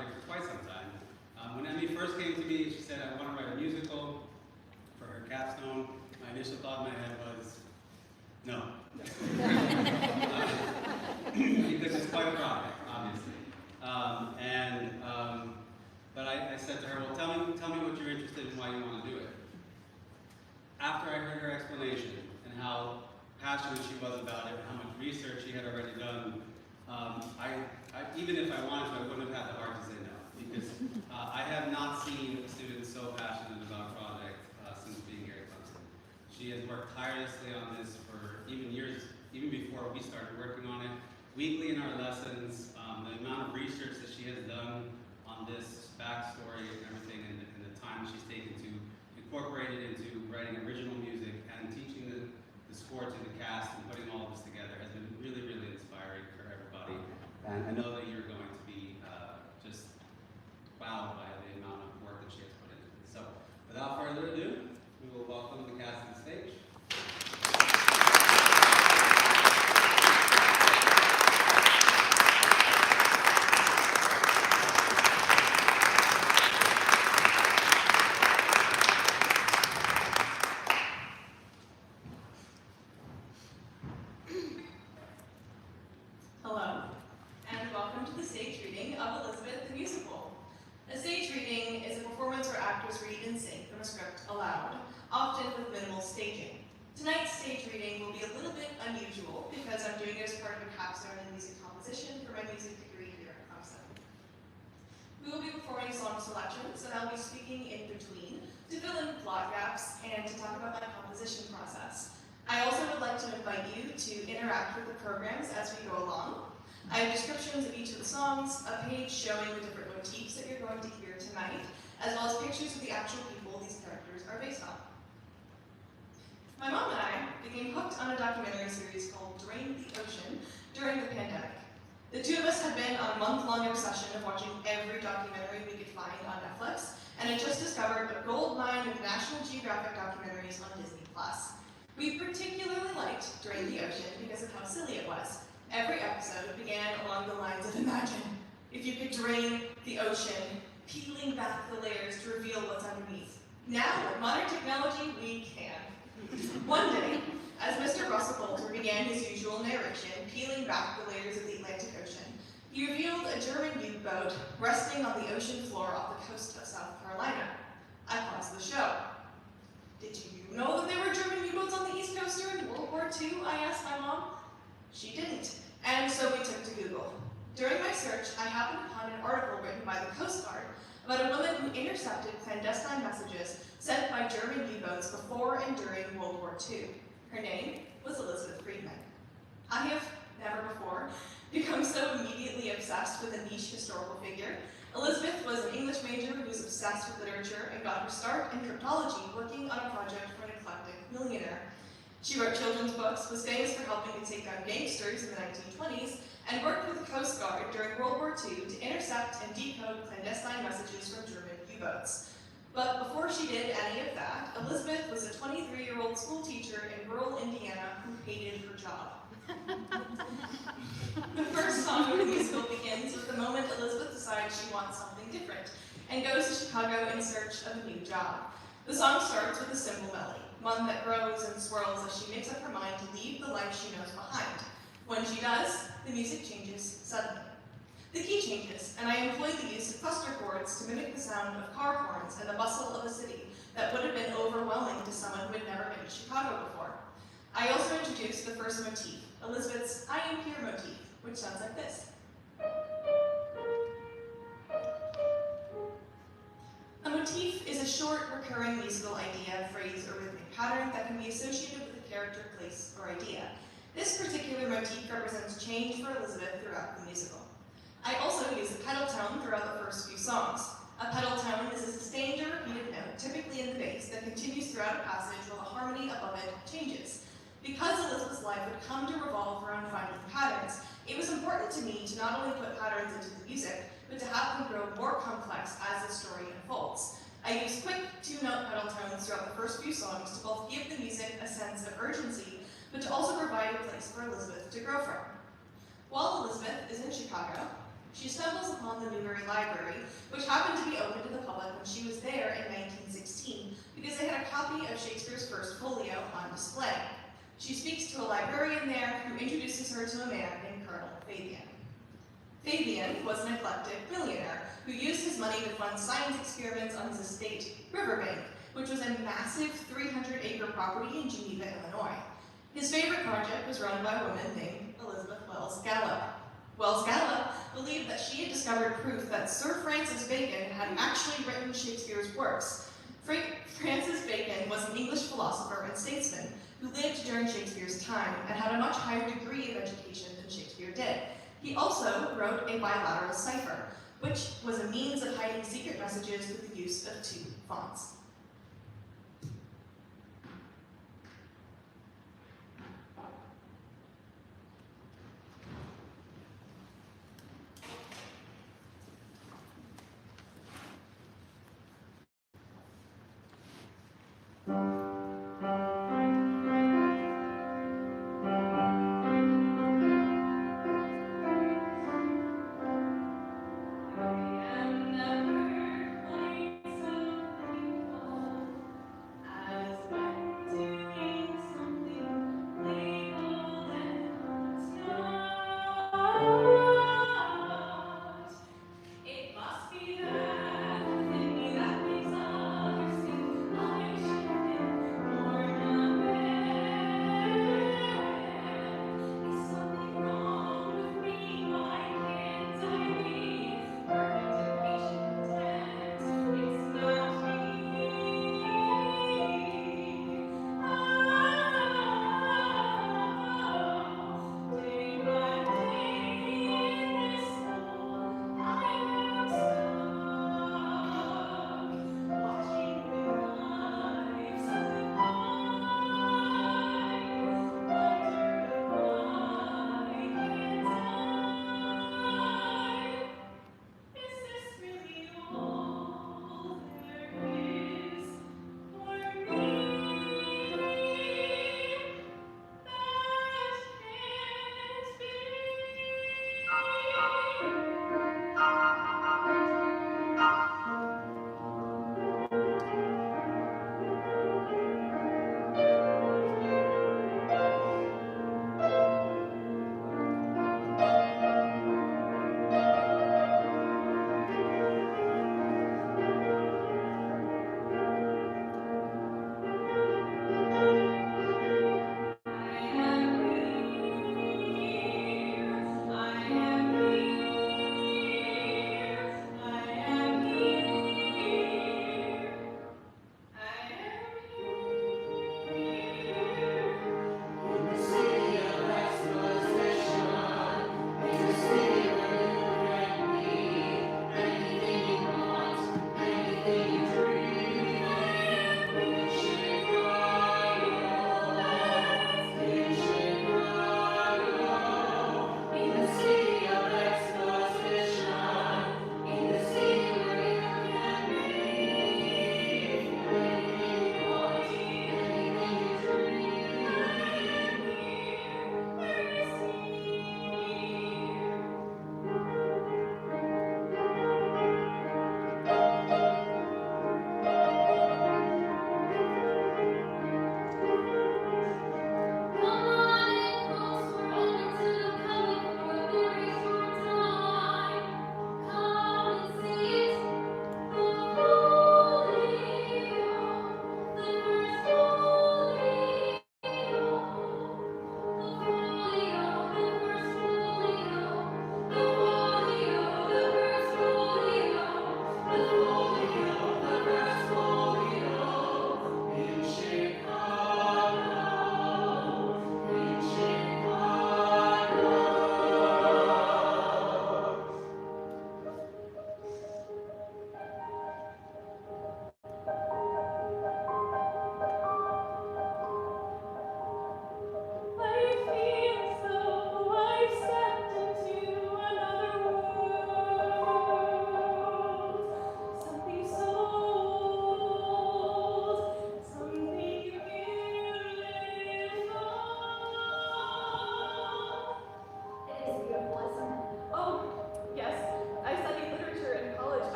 project for quite some time. When Emmy first came to me, she said, I want to write a musical for her capstone. My initial thought in my head was, no. Because it's quite a project, obviously. But I said to her, well, tell me what you're interested in, why you want to do it. After I heard her explanation and how passionate she was about it, and how much research she had already done, even if I wanted to, I wouldn't have had the heart to say no, because I have not seen students so passionate about a project since being here at Clemson. She has worked tirelessly on this for even years, even before we started working on it. Weekly in our lessons, the amount of research that she has done on this backstory and everything, and the time she's taken to incorporate it into writing original music and teaching the score to the cast and putting all of this together has been really, really inspiring for everybody. And I know that you're going to be just wowed by the amount of work that she has put into this. So without further ado, we will welcome the cast to the stage. Hello, and welcome to the stage reading of Elizabeth the Musical. A stage reading is a performance where actors read in sync from a script aloud, often with minimal staging. Tonight's stage reading will be a little bit unusual because I'm doing it as part of a capstone in music composition for my music degree here at Clemson. We will be performing song selections, and I'll be speaking in between to fill in plot gaps and to talk about my composition process. I also would like to invite you to interact with the programs as we go along. I have descriptions of each of the songs, a page showing the different motifs that you're going to hear tonight, as well as pictures of the actual people these characters are based on. My mom and I became hooked on a documentary series called Drain the Ocean during the pandemic. The two of us had been on a month-long obsession of watching every documentary we could find on Netflix, and had just discovered a gold mine of National Geographic documentaries on Disney+. We particularly liked Drain the Ocean because of how silly it was. Every episode began along the lines of, imagine if you could drain the ocean, peeling back the layers to reveal what's underneath. Now, with modern technology, we can. One day, as Mr. Russell Coulter began his usual narration, peeling back the layers of the Atlantic Ocean, he revealed a German U-boat resting on the ocean floor off the coast of South Carolina. I paused the show. Did you know that there were German U-boats on the East Coast during World War II? I asked my mom. She didn't, and so we took to Google. During my search, I happened upon an article written by the Coast Guard about a woman who intercepted clandestine messages sent by German U-boats before and during World War II. Her name was Elizabeth Friedman. I have never before become so immediately obsessed with a niche historical figure. Elizabeth was an English major who was obsessed with literature and got her start in cryptology working on a project for an eclectic millionaire. She wrote children's books, was famous for helping to take down gangsters in the 1920s, and worked with the Coast Guard during World War II to intercept and decode clandestine messages from German U-boats. But before she did any of that, Elizabeth was a 23-year-old school teacher in rural Indiana who hated her job. The first song of the musical begins with the moment Elizabeth decides she wants something different and goes to Chicago in search of a new job. The song starts with a simple melody, one that grows and swirls as she makes up her mind to leave the life she knows behind. When she does, the music changes suddenly. The key changes, and I employ the use of cluster chords to mimic the sound of car horns and the bustle of a city that would have been overwhelming to someone who had never been to Chicago before. I also introduced the first motif, Elizabeth's I Am Here motif, which sounds like this. A motif is a short, recurring musical idea, phrase, or rhythmic pattern that can be associated with a character, place, or idea. This particular motif represents change for Elizabeth throughout the musical. I also use a pedal tone throughout the first few songs. A pedal tone is a sustained or repeated note, typically in the bass, that continues throughout a passage while the harmony above it changes. Because Elizabeth's life would come to revolve around finding patterns, it was important to me to not only put patterns into the music, but to have them grow more complex as the story unfolds. I use quick two-note pedal tones throughout the first few songs to both give the music a sense of urgency, but to also provide a place for Elizabeth to grow from. While Elizabeth is in Chicago, She stumbles upon the Newberry Library, which happened to be open to the public when she was there in 1916 because they had a copy of Shakespeare's first folio on display. She speaks to a librarian there who introduces her to a man named Colonel Fabian. Fabian was an eclectic millionaire who used his money to fund science experiments on his estate, Riverbank, which was a massive 300-acre property in Geneva, Illinois. His favorite project was run by a woman named Elizabeth Wells Gallup. Wells Gallup believed that she had discovered proof that Sir Francis Bacon had actually written Shakespeare's works. Francis Bacon was an English philosopher and statesman who lived during Shakespeare's time and had a much higher degree of education than Shakespeare did. He also wrote a bilateral cipher, which was a means of hiding secret messages with the use of two fonts. I am never quite so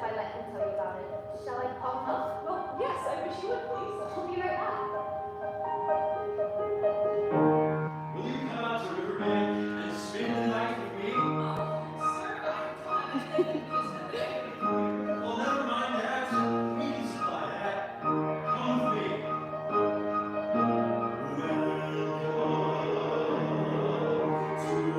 if I let him tell you about it. Shall I call him up? Well, yes, I wish you would, please. I'll be right back. Will you come out to Riverbend and spend the night with me? Sir, I thought I did this today. Well, never mind that. We can supply that. Come with me. Welcome to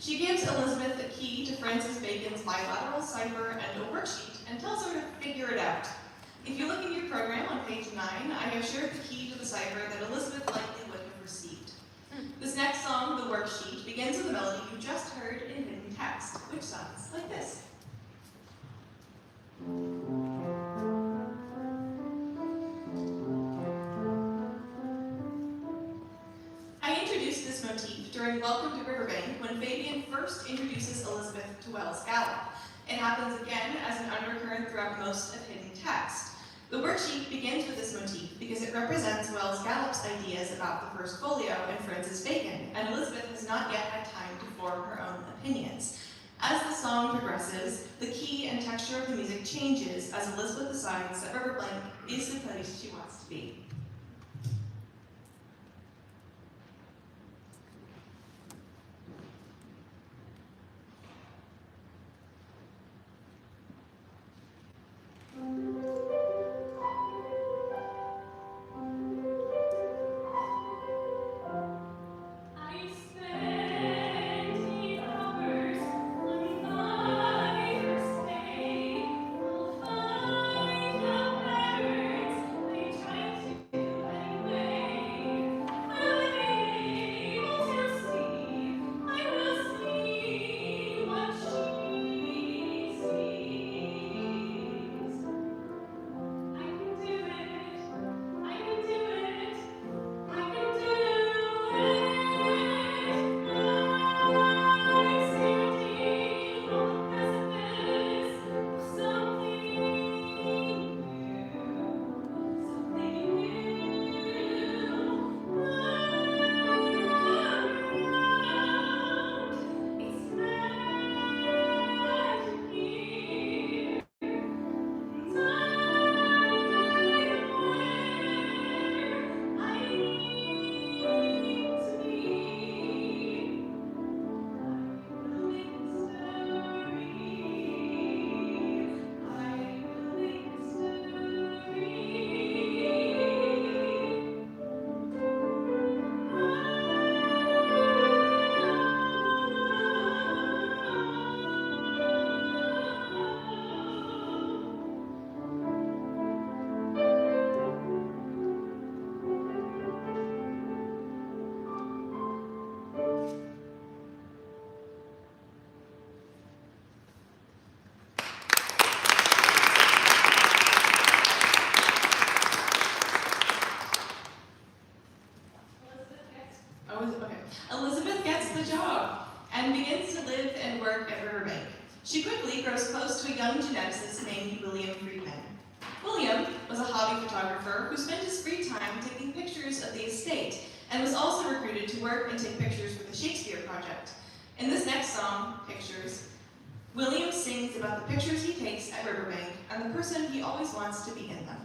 She gives Elizabeth the key to Francis Bacon's bilateral cipher and a worksheet and tells her to figure it out. If you look in your program on page 9, I have shared the key to the cipher that Elizabeth likely would have received. This next song, the worksheet, begins with a melody you just heard in hidden text, which sounds like this. I introduced this motif during Welcome to Riverbank when Fabian first introduces Elizabeth to Wells Gallop. It happens again as an undercurrent throughout most of hidden text. The worksheet begins with this motif because it represents Wells Gallop's ideas about the first folio and Francis Bacon, and Elizabeth has not yet had time to form her own opinions. As the song progresses, the key and texture of the music changes as Elizabeth decides that Riverbank is the place she wants to be. who spent his free time taking pictures of the estate and was also recruited to work and take pictures for the Shakespeare Project. In this next song, Pictures, William sings about the pictures he takes at Riverbank and the person he always wants to be in them.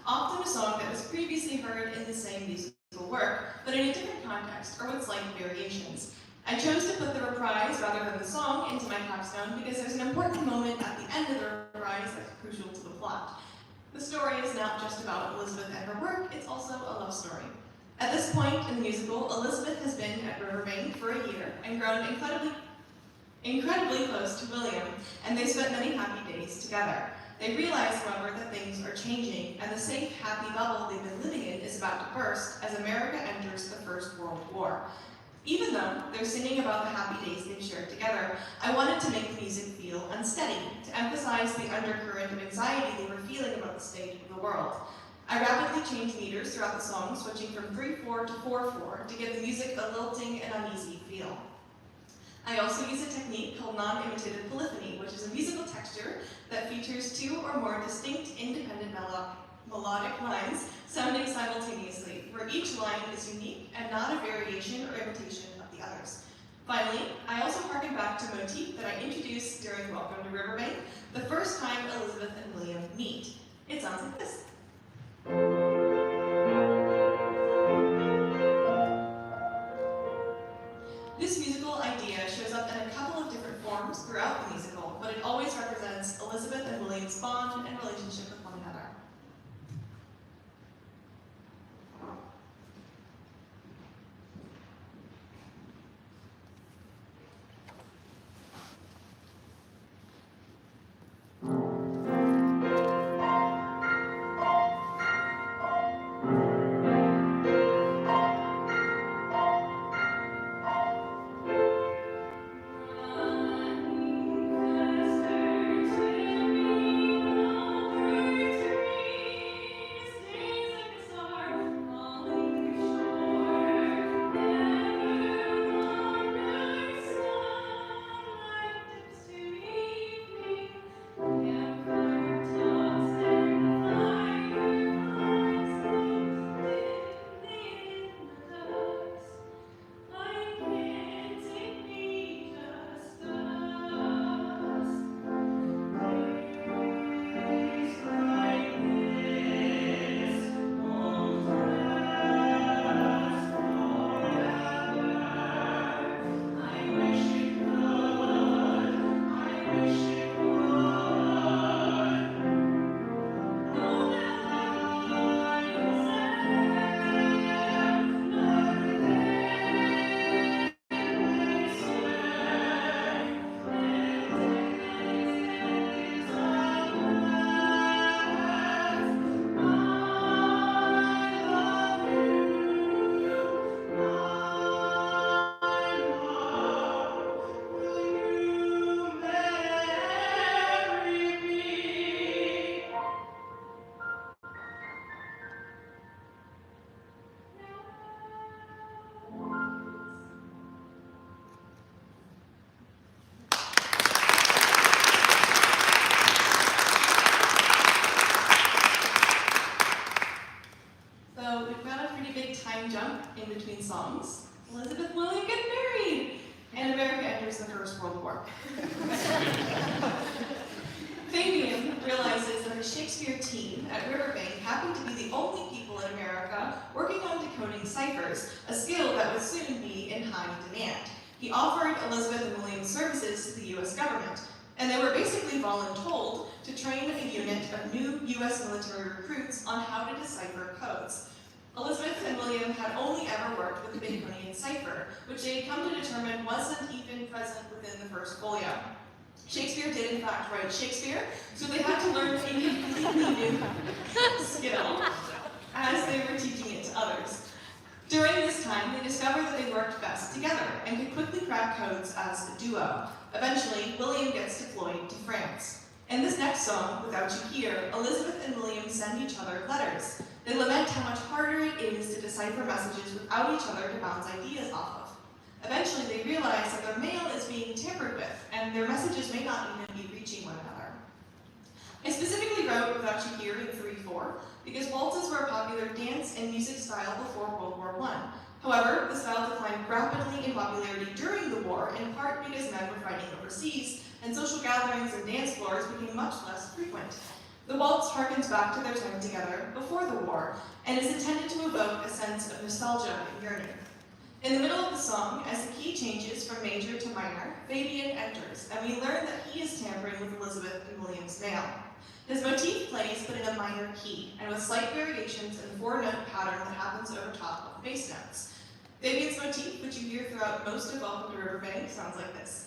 Often a song that was previously heard in the same musical work, but in a different context or with slight variations. I chose to put the reprise rather than the song into my capstone because there's an important moment at the end of the reprise that's crucial to the plot. The story is not just about Elizabeth and her work, it's also a love story. At this point in the musical, Elizabeth has been at Riverbank for a year and grown incredibly close to William, and they spent many happy days together. They realize, however, that things are changing, and the safe, happy bubble they've been living in is about to burst as America enters the First World War. Even though they're singing about the happy days they've shared together, I wanted to make the music feel unsteady, to emphasize the undercurrent of anxiety they were feeling about the state of the world. I rapidly changed meters throughout the song, switching from 3/4 to 4/4 to give the music a lilting and uneasy feel. I also use a technique called non-imitative polyphony, which is a musical texture that features two or more distinct, independent melodic lines sounding simultaneously, where each line is unique and not a variation or imitation of the others. Finally, I also harken back to a motif that I introduced during Welcome to Riverbank, the first time Elizabeth and William meet. It sounds like this. This musical idea shows up in a couple of different forms throughout the musical, but it always represents Elizabeth and William's bond and relationship with one another. between songs, Elizabeth and William get married, and America enters the First World War. Fabian realizes that the Shakespeare team at Riverbank happened to be the only people in America working on decoding ciphers, a skill that would soon be in high demand. He offered Elizabeth and William's services to the US government, and they were basically voluntold to train a unit of new US military recruits on how to decipher codes. Elizabeth and William had only ever worked with the Baconian cipher, which they had come to determine wasn't even present within the first folio. Shakespeare did in fact write Shakespeare, so they had to learn a completely new skill as they were teaching it to others. During this time, they discovered that they worked best together and could quickly crack codes as a duo. Eventually, William gets deployed to France. In this next song, Without You Here, Elizabeth and William send each other letters. They lament how much harder it is to decipher messages without each other to bounce ideas off of. Eventually, they realize that their mail is being tampered with, and their messages may not even be reaching one another. I specifically wrote Without You Here in 3/4 because waltzes were a popular dance and music style before World War I. However, the style declined rapidly in popularity during the war, in part because men were fighting overseas, and social gatherings and dance floors became much less frequent. The waltz harkens back to their time together before the war, and is intended to evoke a sense of nostalgia and yearning. In the middle of the song, as the key changes from major to minor, Fabian enters, and we learn that he is tampering with Elizabeth and William's mail. His motif plays, but in a minor key, and with slight variations in the 4-note pattern that happens over top of the bass notes. Fabian's motif, which you hear throughout most of Welcome to Riverbank, sounds like this.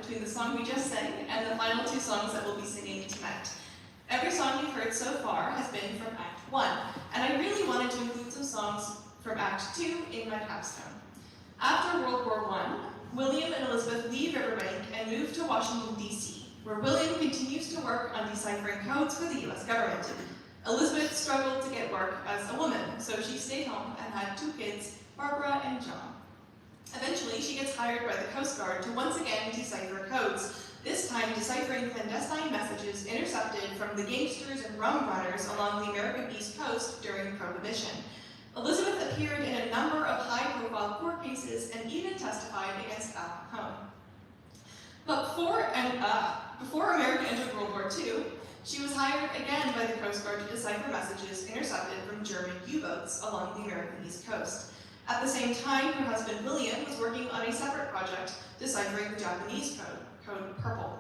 between the song we just sang and the final two songs that we'll be singing tonight. Every song you've heard so far has been from Act 1, and I really wanted to include some songs from Act 2 in my capstone. After World War I, William and Elizabeth leave Riverbank and move to Washington, D.C., where William continues to work on deciphering codes for the U.S. government. Elizabeth struggled to get work as a woman, so she stayed home and had two kids, Barbara and John. Eventually, she gets hired by the Coast Guard to once again decipher codes, this time deciphering clandestine messages intercepted from the gangsters and rum runners along the American East Coast during Prohibition. Elizabeth appeared in a number of high-profile court cases and even testified against Al Capone. But before America entered World War II, she was hired again by the Coast Guard to decipher messages intercepted from German U-boats along the American East Coast. At the same time, her husband William was working on a separate project deciphering the Japanese code Purple.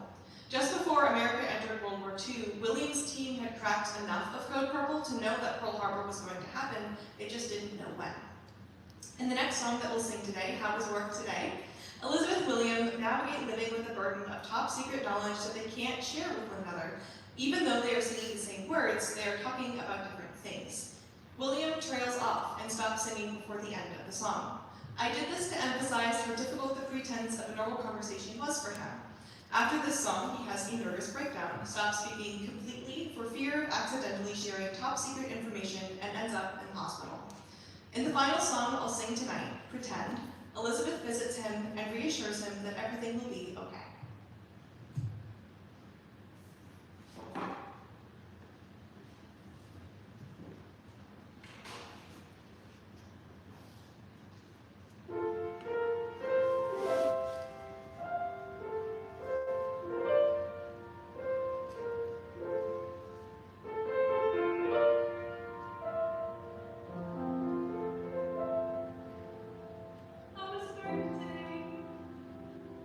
Just before America entered World War II, William's team had cracked enough of Code Purple to know that Pearl Harbor was going to happen, they just didn't know when. In the next song that we'll sing today, How Was Work Today?, Elizabeth and William navigate living with the burden of top secret knowledge that they can't share with one another. Even though they are singing the same words, they are talking about different things. William trails off and stops singing before the end of the song. I did this to emphasize how difficult the pretense of a normal conversation was for him. After this song, he has a nervous breakdown, stops speaking completely for fear of accidentally sharing top secret information, and ends up in the hospital. In the final song I'll sing tonight, Pretend, Elizabeth visits him and reassures him that everything will be okay.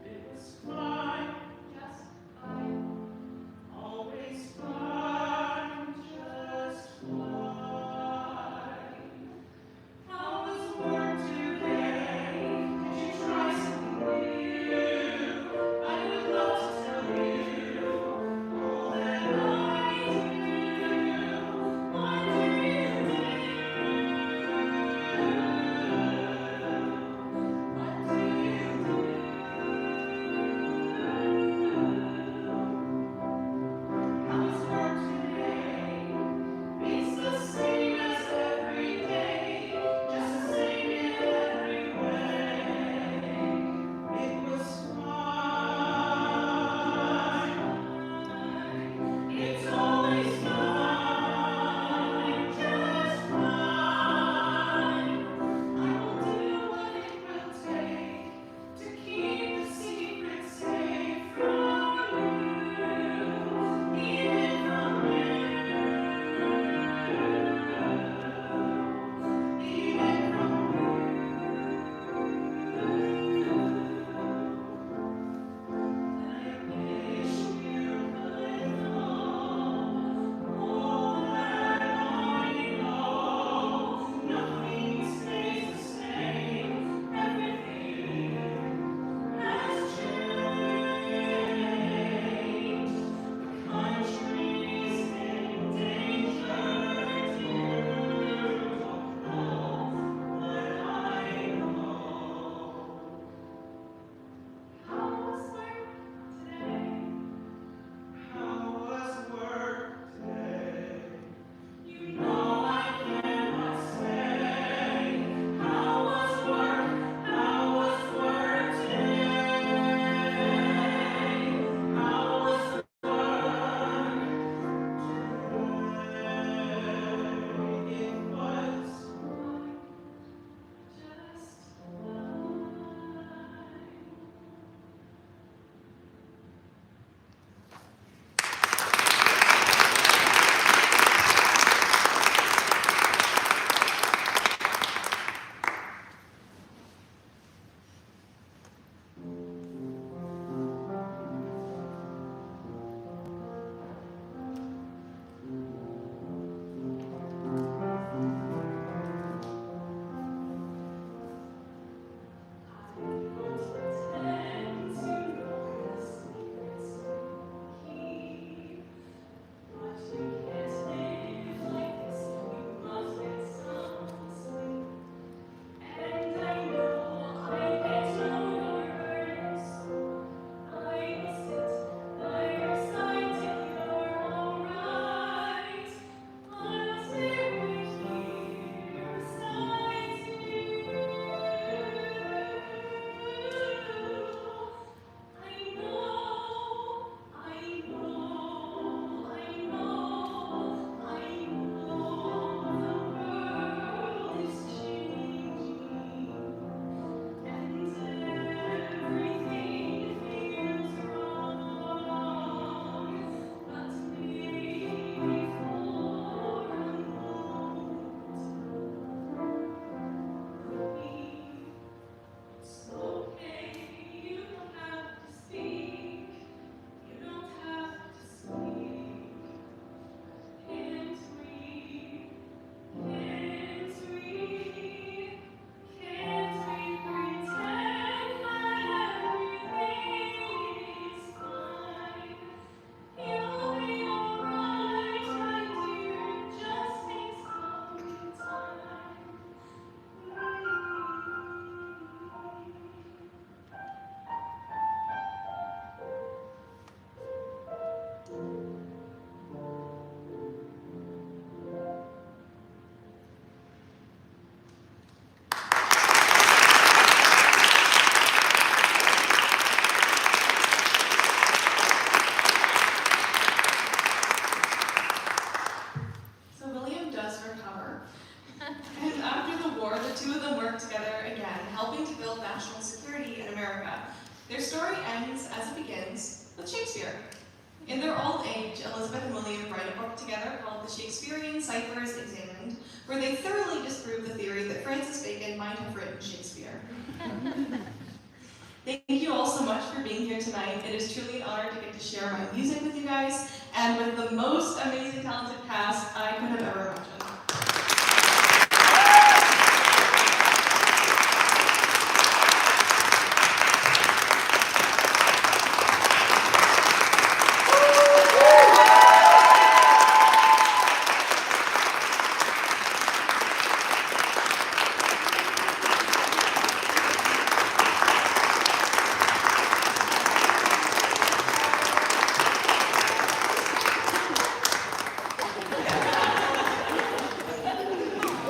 It was fine. Shakespeare. In their old age, Elizabeth and William write a book together called The Shakespearean Ciphers Examined, where they thoroughly disprove the theory that Francis Bacon might have written Shakespeare. Thank you all so much for being here tonight. It is truly an honor to get to share my music with you guys, and with the most amazing talented cast I could have ever imagined.